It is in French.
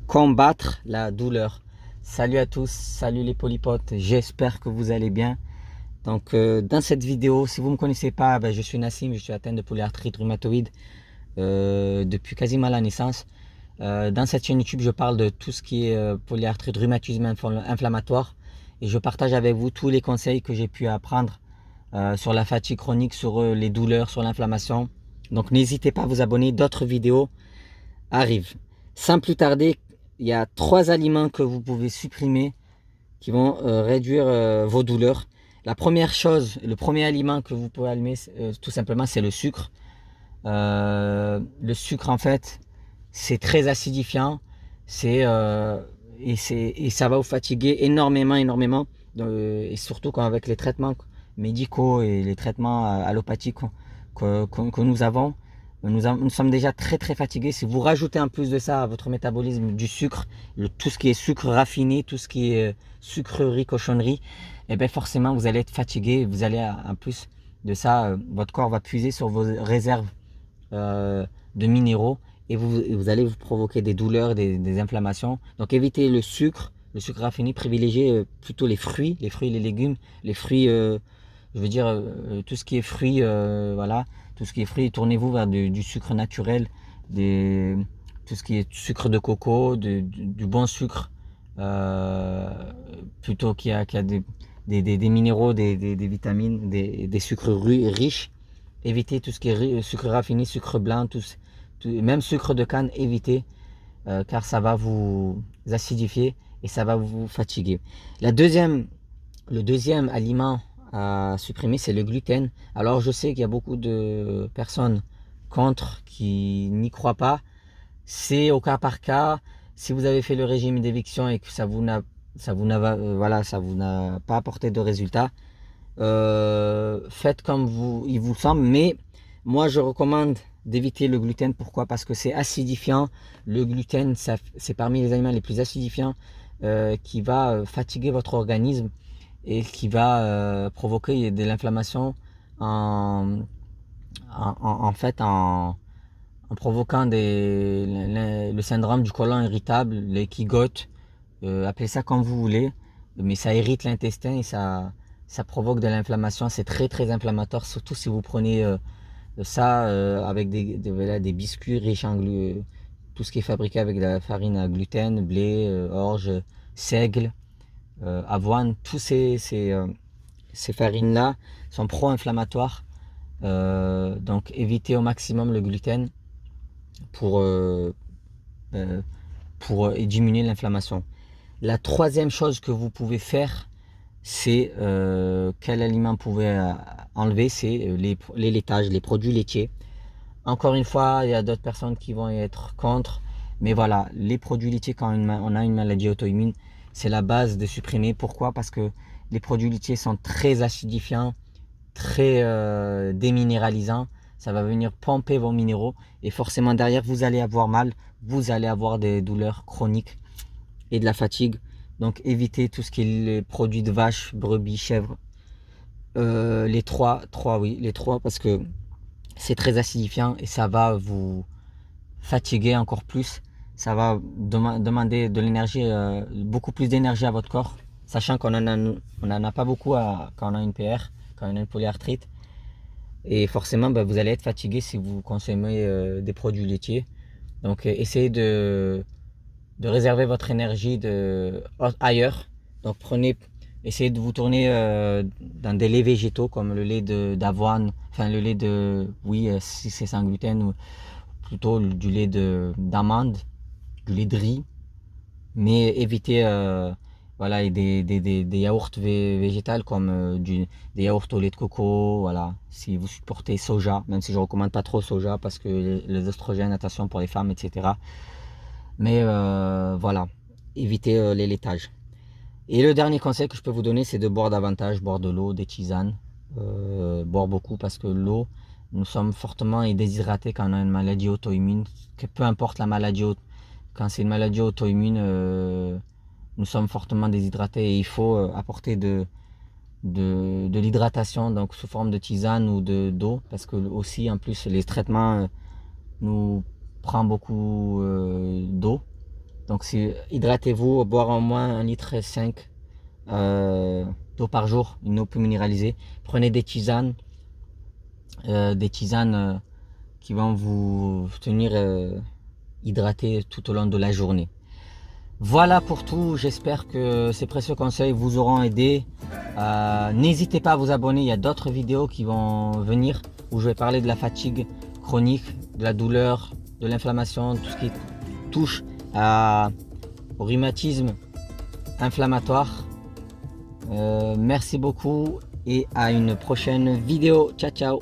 combattre la douleur. Salut à tous, salut les polypotes, j'espère que vous allez bien. Donc dans cette vidéo, si vous ne me connaissez pas, je suis Nassim, je suis atteint de polyarthrite rhumatoïde depuis quasiment la naissance. Dans cette chaîne YouTube, je parle de tout ce qui est polyarthrite, rhumatisme inflammatoire, et je partage avec vous tous les conseils que j'ai pu apprendre sur la fatigue chronique, sur les douleurs, sur l'inflammation. Donc n'hésitez pas à vous abonner, d'autres vidéos arrivent. Sans plus tarder, il y a 3 aliments que vous pouvez supprimer qui vont réduire vos douleurs. La première chose, le premier aliment que vous pouvez allumer, tout simplement, c'est le sucre. Le sucre, en fait, c'est très acidifiant. Et ça va vous fatiguer énormément. Et surtout quand avec les traitements médicaux et les traitements allopathiques que nous avons, nous sommes déjà très fatigués. Si vous rajoutez en plus de ça à votre métabolisme du sucre, tout ce qui est sucre raffiné, tout ce qui est sucrerie, cochonnerie, et bien forcément vous allez être fatigué. Vous allez en plus de ça, votre corps va puiser sur vos réserves de minéraux et vous allez vous provoquer des douleurs, des inflammations. Donc évitez le sucre raffiné, privilégiez plutôt les fruits et les légumes. Les fruits, je veux dire tout ce qui est fruits, voilà, tout ce qui est fruits, tournez-vous vers du sucre naturel, tout ce qui est sucre de coco, du bon sucre, euh, plutôt qui a des minéraux, des vitamines, des sucres riches. Évitez tout ce qui est sucre raffiné, sucre blanc, même sucre de canne, évitez, car ça va vous acidifier et ça va vous fatiguer. Le deuxième aliment à supprimer, c'est le gluten. Alors je sais qu'il y a beaucoup de personnes contre qui n'y croient pas. C'est au cas par cas. Si vous avez fait le régime d'éviction et que ça vous n'a pas apporté de résultats, faites comme il vous semble, mais moi je recommande d'éviter le gluten. Pourquoi? Parce que c'est acidifiant. Le gluten, c'est parmi les aliments les plus acidifiants, qui va fatiguer votre organisme et qui va provoquer de l'inflammation en, en fait en provoquant le syndrome du côlon irritable, les kigotes, appelez ça comme vous voulez, mais ça irrite l'intestin et ça provoque de l'inflammation. C'est très inflammatoire, surtout si vous prenez ça avec voilà, des biscuits riches en tout ce qui est fabriqué avec de la farine à gluten, blé, orge, seigle, avoine. Tous ces farines-là sont pro-inflammatoires. Donc évitez au maximum le gluten pour, euh, euh, pour diminuer l'inflammation. La troisième chose que vous pouvez faire, c'est quel aliment vous pouvez enlever, c'est les laitages, les produits laitiers. Encore une fois, il y a d'autres personnes qui vont être contre, mais voilà, les produits laitiers, quand on a une maladie auto-immune, c'est la base de supprimer. Pourquoi? Parce que les produits laitiers sont très acidifiants, très déminéralisants. Ça va venir pomper vos minéraux et forcément derrière, vous allez avoir mal, vous allez avoir des douleurs chroniques et de la fatigue. Donc évitez tout ce qui est les produits de vache, brebis, chèvre. Les trois parce que c'est très acidifiant et ça va vous fatiguer encore plus. Ça va demander de l'énergie, beaucoup plus d'énergie à votre corps, sachant on en a pas beaucoup quand on a une PR, quand on a une polyarthrite. Et forcément, vous allez être fatigué si vous consommez des produits laitiers. Donc essayez de réserver votre énergie ailleurs. Donc essayez de vous tourner dans des laits végétaux comme le lait d'avoine, enfin le lait oui, si c'est sans gluten, ou plutôt du lait d'amande, du lait de riz, mais évitez voilà, des yaourts végétales comme des yaourts au lait de coco, voilà. Si vous supportez soja, même si je ne recommande pas trop soja parce que les oestrogènes, attention pour les femmes, etc. Mais voilà, évitez les laitages. Et le dernier conseil que je peux vous donner, c'est de boire davantage, boire de l'eau, des tisanes, boire beaucoup parce que l'eau, nous sommes fortement déshydratés quand on a une maladie auto-immune. Peu importe la maladie, quand c'est une maladie auto-immune, nous sommes fortement déshydratés et il faut apporter de l'hydratation, donc sous forme de tisane ou d'eau, parce que aussi en plus les traitements nous prend beaucoup d'eau. Donc hydratez-vous, boire au moins 1,5 litre d'eau par jour, une eau plus minéralisée. Prenez des tisanes qui vont vous tenir hydraté tout au long de la journée. Voilà pour tout, j'espère que ces précieux conseils vous auront aidé. N'hésitez pas à vous abonner, il y a d'autres vidéos qui vont venir où je vais parler de la fatigue chronique, de la douleur, de l'inflammation, tout ce qui touche au rhumatisme inflammatoire. Merci beaucoup et à une prochaine vidéo. Ciao ciao.